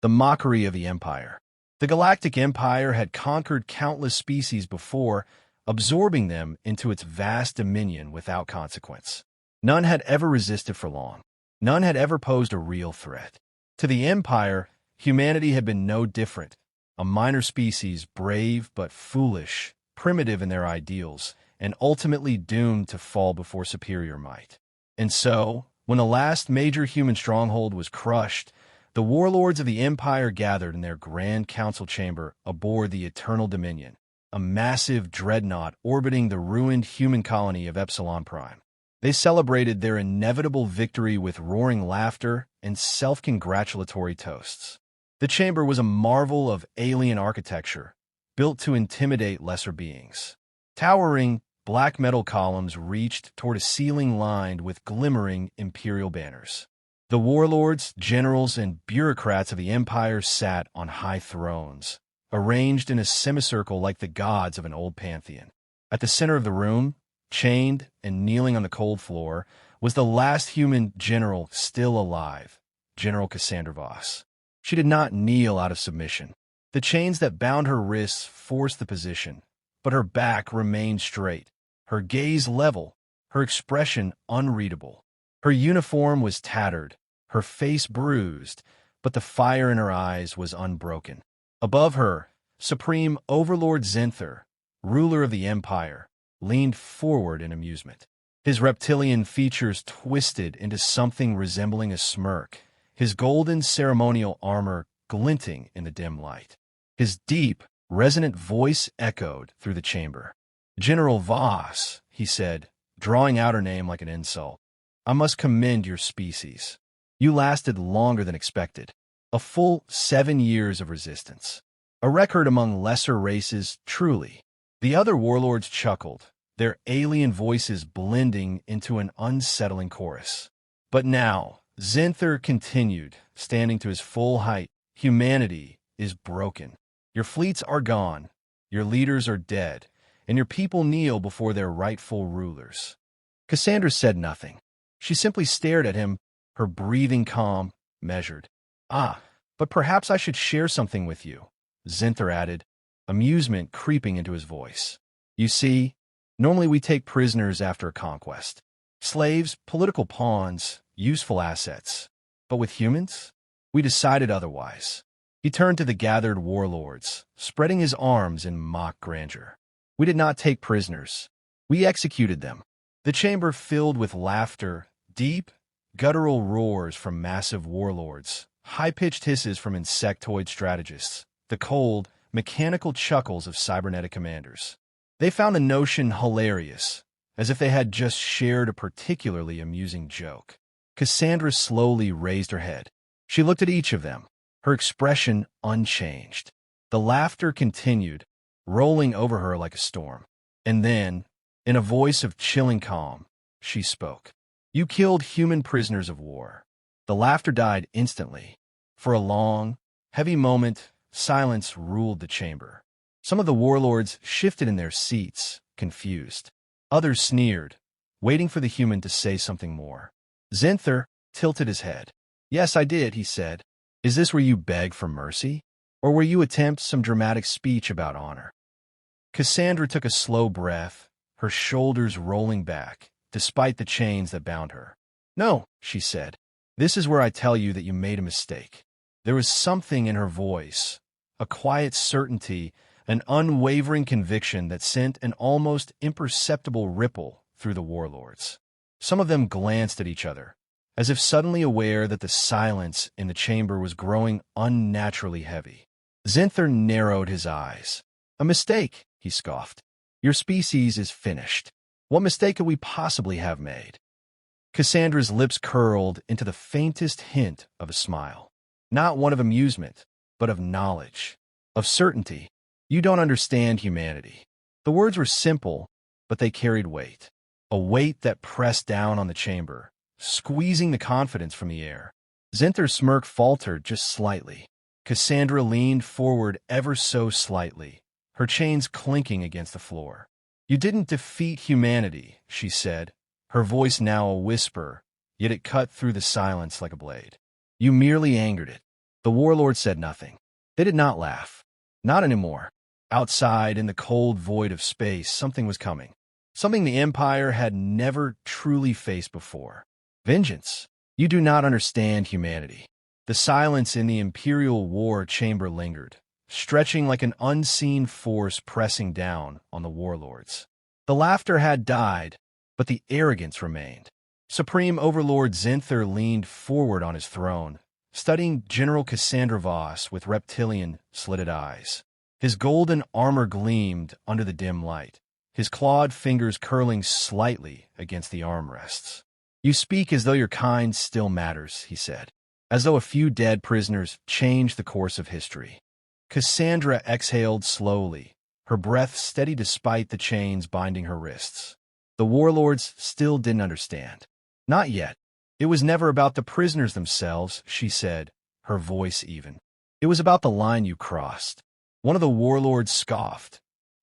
the mockery of the Empire. The Galactic Empire had conquered countless species before, absorbing them into its vast dominion without consequence. None had ever resisted for long. None had ever posed a real threat. To the Empire, humanity had been no different, a minor species, brave but foolish, primitive in their ideals, and ultimately doomed to fall before superior might. And so, when the last major human stronghold was crushed, the warlords of the Empire gathered in their grand council chamber aboard the Eternal Dominion, a massive dreadnought orbiting the ruined human colony of Epsilon Prime. They celebrated their inevitable victory with roaring laughter and self-congratulatory toasts. The chamber was a marvel of alien architecture, built to intimidate lesser beings. Towering, black metal columns reached toward a ceiling lined with glimmering imperial banners. The warlords, generals, and bureaucrats of the Empire sat on high thrones, arranged in a semicircle like the gods of an old pantheon. At the center of the room, chained and kneeling on the cold floor, was the last human general still alive, General Cassandra Voss. She did not kneel out of submission. The chains that bound her wrists forced the position, but her back remained straight, her gaze level, her expression unreadable. Her uniform was tattered, her face bruised, but the fire in her eyes was unbroken. Above her, Supreme Overlord Zenther, ruler of the Empire, leaned forward in amusement. His reptilian features twisted into something resembling a smirk, his golden ceremonial armor glinting in the dim light. His deep, resonant voice echoed through the chamber. "General Voss," he said, drawing out her name like an insult, "I must commend your species. You lasted longer than expected. A full 7 years of resistance. A record among lesser races, truly." The other warlords chuckled, their alien voices blending into an unsettling chorus. But now, Zenther continued, standing to his full height, "Humanity is broken. Your fleets are gone, your leaders are dead, and your people kneel before their rightful rulers." Cassandra said nothing. She simply stared at him, her breathing calm, measured. "Ah, but perhaps I should share something with you," Zenther added, amusement creeping into his voice. "You see, normally we take prisoners after a conquest. Slaves, political pawns, useful assets. But with humans, we decided otherwise." He turned to the gathered warlords, spreading his arms in mock grandeur. "We did not take prisoners. We executed them." The chamber filled with laughter, deep, guttural roars from massive warlords, high-pitched hisses from insectoid strategists, the cold, mechanical chuckles of cybernetic commanders. They found the notion hilarious, as if they had just shared a particularly amusing joke. Cassandra slowly raised her head. She looked at each of them, her expression unchanged. The laughter continued, rolling over her like a storm. And then, in a voice of chilling calm, she spoke. "You killed human prisoners of war." The laughter died instantly. For a long, heavy moment, silence ruled the chamber. Some of the warlords shifted in their seats, confused. Others sneered, waiting for the human to say something more. Zenther tilted his head. "Yes, I did," he said. "Is this where you beg for mercy? Or where you attempt some dramatic speech about honor?" Cassandra took a slow breath, her shoulders rolling back, despite the chains that bound her. "No," she said. "This is where I tell you that you made a mistake." There was something in her voice, a quiet certainty, an unwavering conviction that sent an almost imperceptible ripple through the warlords. Some of them glanced at each other, as if suddenly aware that the silence in the chamber was growing unnaturally heavy. Zenther narrowed his eyes. "A mistake," he scoffed. "Your species is finished. What mistake could we possibly have made?" Cassandra's lips curled into the faintest hint of a smile. Not one of amusement, but of knowledge, of certainty. "You don't understand humanity." The words were simple, but they carried weight. A weight that pressed down on the chamber, squeezing the confidence from the air. Zenther's smirk faltered just slightly. Cassandra leaned forward ever so slightly, her chains clinking against the floor. "You didn't defeat humanity," she said, her voice now a whisper, yet it cut through the silence like a blade. "You merely angered it." The The warlords said nothing. They did not laugh. Not anymore. Outside, in the cold void of space, something was coming. Something the Empire had never truly faced before. Vengeance. You do not understand humanity. The silence in the Imperial War chamber lingered, stretching like an unseen force pressing down on the warlords. The laughter had died, but the arrogance remained. Supreme Overlord Zinther leaned forward on his throne, studying General Cassandra Voss with reptilian, slitted eyes. His golden armor gleamed under the dim light, his clawed fingers curling slightly against the armrests. "You speak as though your kind still matters," he said, "as though a few dead prisoners changed the course of history." Cassandra exhaled slowly, her breath steady despite the chains binding her wrists. The warlords still didn't understand. Not yet. It was never about the prisoners themselves, she said, her voice even. It was about the line you crossed. One of the warlords scoffed.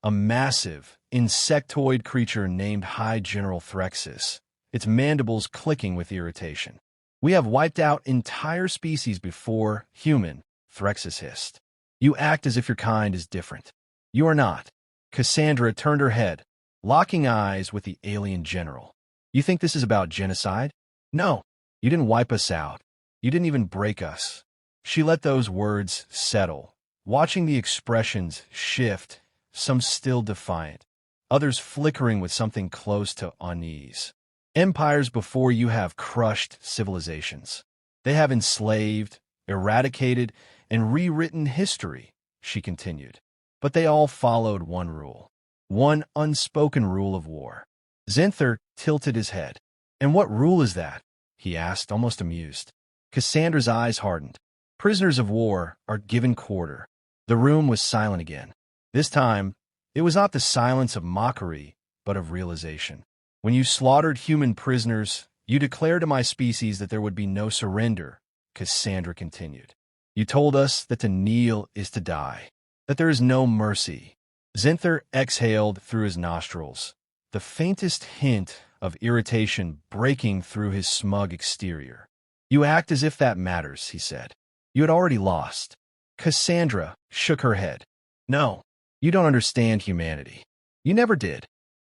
A massive, insectoid creature named High General Threxus, its mandibles clicking with irritation. "We have wiped out entire species before human," Threxus hissed. "You act as if your kind is different. You are not." Cassandra turned her head, locking eyes with the alien general. "You think this is about genocide? No, you didn't wipe us out. You didn't even break us." She let those words settle, watching the expressions shift, some still defiant, others flickering with something close to unease. "Empires before you have crushed civilizations. They have enslaved, eradicated, and rewritten history," she continued. "But they all followed one rule, one unspoken rule of war." Zinther tilted his head. "And what rule is that?" he asked, almost amused. Cassandra's eyes hardened. "Prisoners of war are given quarter." The room was silent again. This time, it was not the silence of mockery, but of realization. "When you slaughtered human prisoners, you declared to my species that there would be no surrender," Cassandra continued. "You told us that to kneel is to die, that there is no mercy." Zinther exhaled through his nostrils, the faintest hint of irritation breaking through his smug exterior. "You act as if that matters," he said. "You had already lost." Cassandra shook her head. "No, you don't understand humanity. You never did."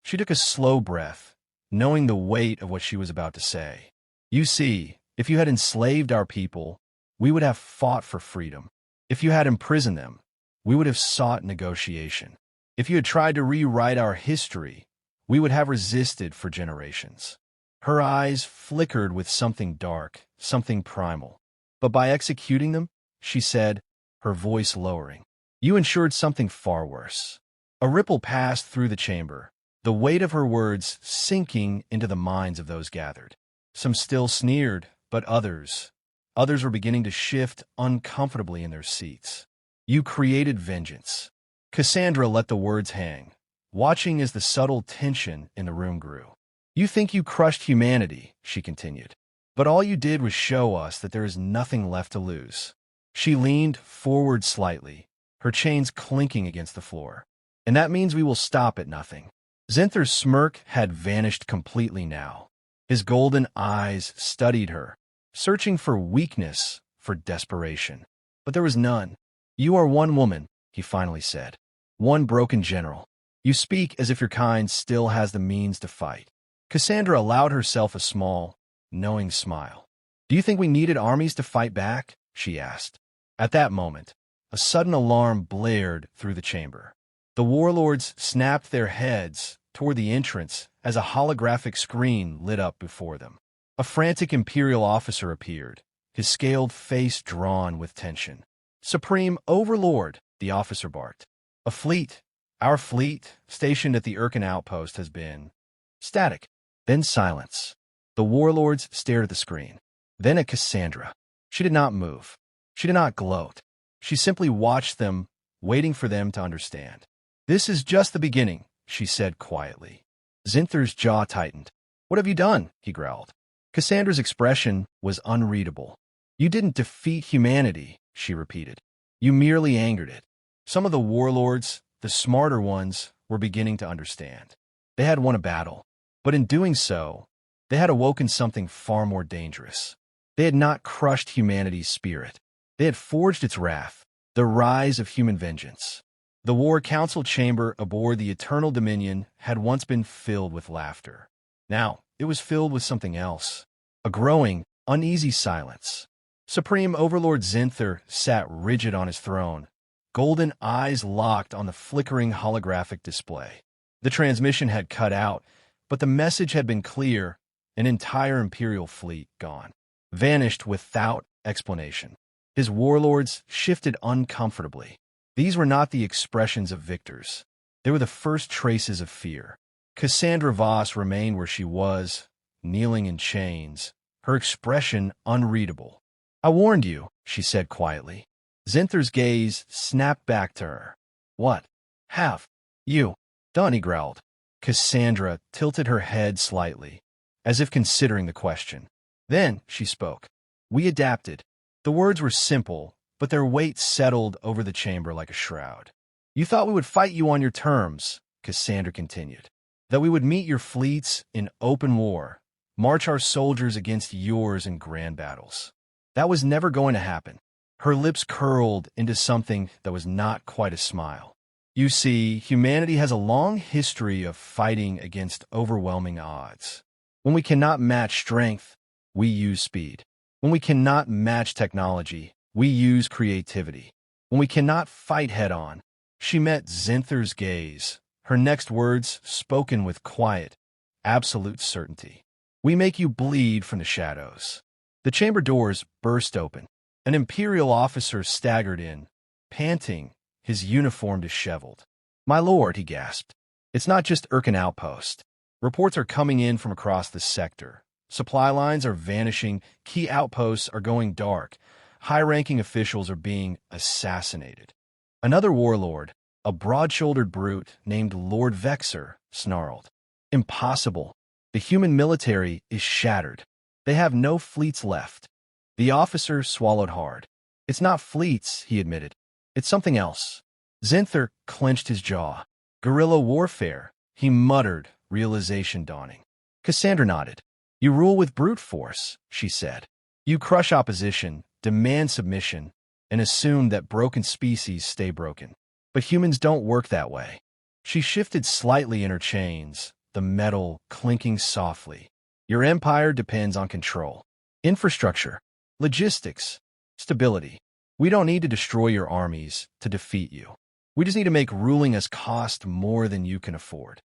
She took a slow breath, knowing the weight of what she was about to say. "You see, if you had enslaved our people, we would have fought for freedom. If you had imprisoned them, we would have sought negotiation. If you had tried to rewrite our history, we would have resisted for generations." Her eyes flickered with something dark, something primal. "But by executing them," she said, her voice lowering, "you ensured something far worse." A ripple passed through the chamber, the weight of her words sinking into the minds of those gathered. Some still sneered, but others were beginning to shift uncomfortably in their seats. "You created vengeance." Cassandra let the words hang, watching as the subtle tension in the room grew. "You think you crushed humanity," she continued, "but all you did was show us that there is nothing left to lose." She leaned forward slightly, her chains clinking against the floor. "And that means we will stop at nothing." Zinther's smirk had vanished completely now. His golden eyes studied her, searching for weakness, for desperation. But there was none. "You are one woman," he finally said. "One broken general. You speak as if your kind still has the means to fight." Cassandra allowed herself a small, knowing smile. "Do you think we needed armies to fight back?" she asked. At that moment, a sudden alarm blared through the chamber. The warlords snapped their heads toward the entrance as a holographic screen lit up before them. A frantic Imperial officer appeared, his scaled face drawn with tension. "Supreme Overlord," the officer barked. Our fleet, stationed at the Irken outpost has been..." Static, then silence. The warlords stared at the screen, then at Cassandra. She did not move. She did not gloat. She simply watched them, waiting for them to understand. "This is just the beginning," she said quietly. Zinther's jaw tightened. "What have you done?" he growled. Cassandra's expression was unreadable. "You didn't defeat humanity," she repeated. "You merely angered it." Some of the warlords, the smarter ones, were beginning to understand. They had won a battle, but in doing so, they had awoken something far more dangerous. They had not crushed humanity's spirit. They had forged its wrath, the rise of human vengeance. The War Council chamber aboard the Eternal Dominion had once been filled with laughter. Now, it was filled with something else. A growing, uneasy silence. Supreme Overlord Zinther sat rigid on his throne, golden eyes locked on the flickering holographic display. The transmission had cut out, but the message had been clear: an entire Imperial fleet gone. Vanished without explanation. His warlords shifted uncomfortably. These were not the expressions of victors. They were the first traces of fear. Cassandra Voss remained where she was, kneeling in chains, her expression unreadable. "I warned you," she said quietly. Zinther's gaze snapped back to her. "What have you done?" he growled. Cassandra tilted her head slightly, as if considering the question. Then she spoke. "We adapted." The words were simple, but their weight settled over the chamber like a shroud. "You thought we would fight you on your terms," Cassandra continued. "That we would meet your fleets in open war, march our soldiers against yours in grand battles. That was never going to happen." Her lips curled into something that was not quite a smile. "You see, humanity has a long history of fighting against overwhelming odds. When we cannot match strength, we use speed. When we cannot match technology, we use creativity. When we cannot fight head-on." She met Zinther's gaze, her next words spoken with quiet, absolute certainty. "We make you bleed from the shadows." The chamber doors burst open. An Imperial officer staggered in, panting, his uniform disheveled. "My lord," he gasped. "It's not just Erkin Outpost. Reports are coming in from across the sector. Supply lines are vanishing, key outposts are going dark, high-ranking officials are being assassinated." Another warlord, a broad-shouldered brute named Lord Vexer, snarled. "Impossible. The human military is shattered. They have no fleets left." The officer swallowed hard. "It's not fleets," he admitted. "It's something else." Zinther clenched his jaw. "Guerrilla warfare," he muttered, realization dawning. Cassandra nodded. "You rule with brute force," she said. "You crush opposition, demand submission, and assume that broken species stay broken. But humans don't work that way." She shifted slightly in her chains, the metal clinking softly. "Your empire depends on control. Infrastructure. Logistics. Stability. We don't need to destroy your armies to defeat you. We just need to make ruling us cost more than you can afford."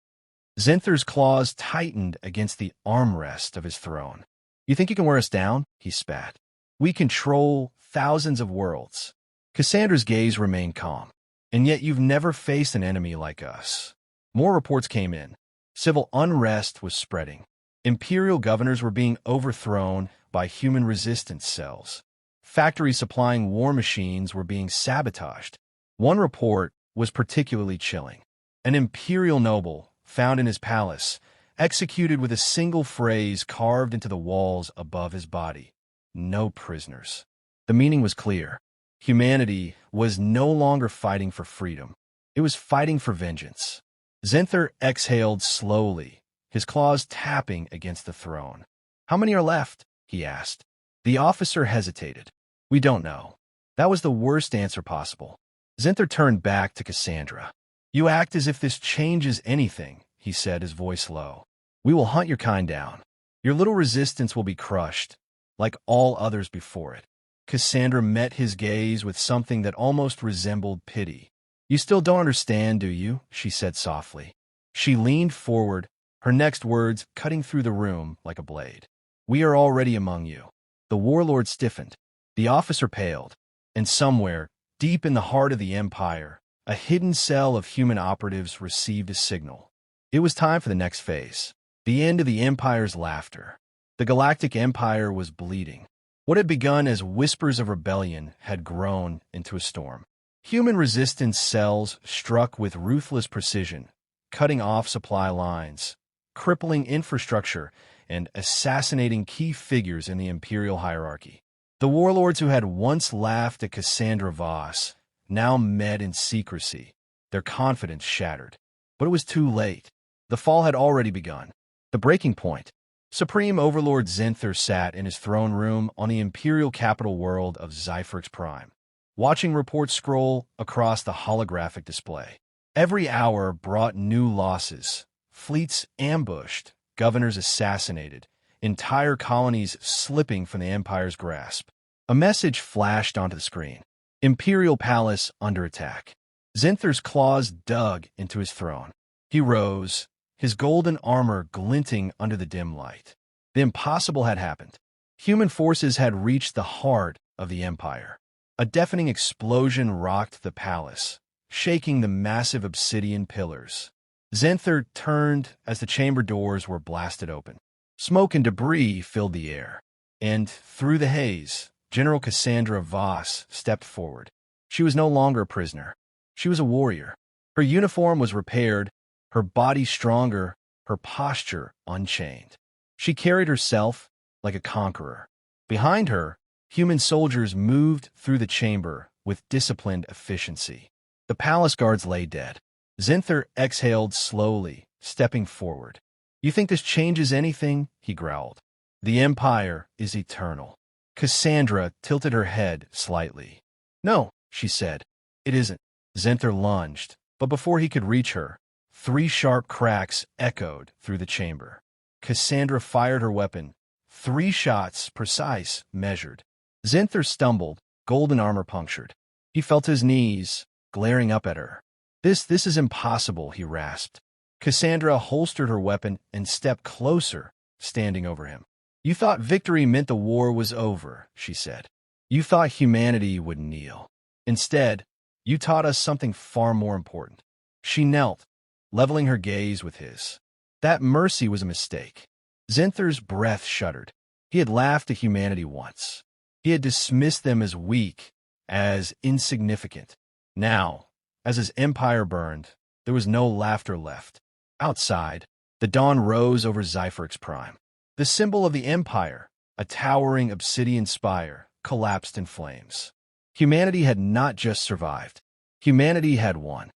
Zinther's claws tightened against the armrest of his throne. "You think you can wear us down?" he spat. "We control thousands of worlds." Cassandra's gaze remained calm. "And yet you've never faced an enemy like us." More reports came in. Civil unrest was spreading. Imperial governors were being overthrown by human resistance cells. Factories supplying war machines were being sabotaged. One report was particularly chilling. An imperial noble, found in his palace, executed with a single phrase carved into the walls above his body: "No prisoners." The meaning was clear. Humanity was no longer fighting for freedom. It was fighting for vengeance. Zinther exhaled slowly, his claws tapping against the throne. "How many are left?" he asked. The officer hesitated. "We don't know." That was the worst answer possible. Zinther turned back to Cassandra. "You act as if this changes anything," he said, his voice low. "We will hunt your kind down. Your little resistance will be crushed, like all others before it." Cassandra met his gaze with something that almost resembled pity. "You still don't understand, do you?" she said softly. She leaned forward, her next words cutting through the room like a blade. "We are already among you." The warlord stiffened. The officer paled. And somewhere, deep in the heart of the Empire, a hidden cell of human operatives received a signal. It was time for the next phase. The end of the Empire's laughter. The Galactic Empire was bleeding. What had begun as whispers of rebellion had grown into a storm. Human resistance cells struck with ruthless precision, cutting off supply lines, crippling infrastructure, and assassinating key figures in the Imperial hierarchy. The warlords who had once laughed at Cassandra Voss now met in secrecy, their confidence shattered. But it was too late. The fall had already begun. The breaking point. Supreme Overlord Zinther sat in his throne room on the imperial capital world of Zypherix Prime, watching reports scroll across the holographic display. Every hour brought new losses, fleets ambushed, governors assassinated, entire colonies slipping from the Empire's grasp. A message flashed onto the screen. Imperial Palace under attack. Zinther's claws dug into his throne. He rose, his golden armor glinting under the dim light. The impossible had happened. Human forces had reached the heart of the Empire. A deafening explosion rocked the palace, shaking the massive obsidian pillars. Zinther turned as the chamber doors were blasted open. Smoke and debris filled the air, and through the haze, General Cassandra Voss stepped forward. She was no longer a prisoner. She was a warrior. Her uniform was repaired, her body stronger, her posture unchained. She carried herself like a conqueror. Behind her, human soldiers moved through the chamber with disciplined efficiency. The palace guards lay dead. Zinther exhaled slowly, stepping forward. "You think this changes anything?" he growled. "The Empire is eternal." Cassandra tilted her head slightly. "No," she said, "it isn't." Zinther lunged, but before he could reach her, 3 sharp cracks echoed through the chamber. Cassandra fired her weapon. 3 shots, precise, measured. Zinther stumbled, golden armor punctured. He felt his knees, glaring up at her. This is impossible," he rasped. Cassandra holstered her weapon and stepped closer, standing over him. "You thought victory meant the war was over," she said. "You thought humanity would kneel. Instead, you taught us something far more important." She knelt, leveling her gaze with his. That mercy was a mistake. Zinther's breath shuddered. He had laughed at humanity once. He had dismissed them as weak, as insignificant. Now, as his empire burned, there was no laughter left. Outside, the dawn rose over Zypherix Prime. The symbol of the Empire, a towering obsidian spire, collapsed in flames. Humanity had not just survived. Humanity had won.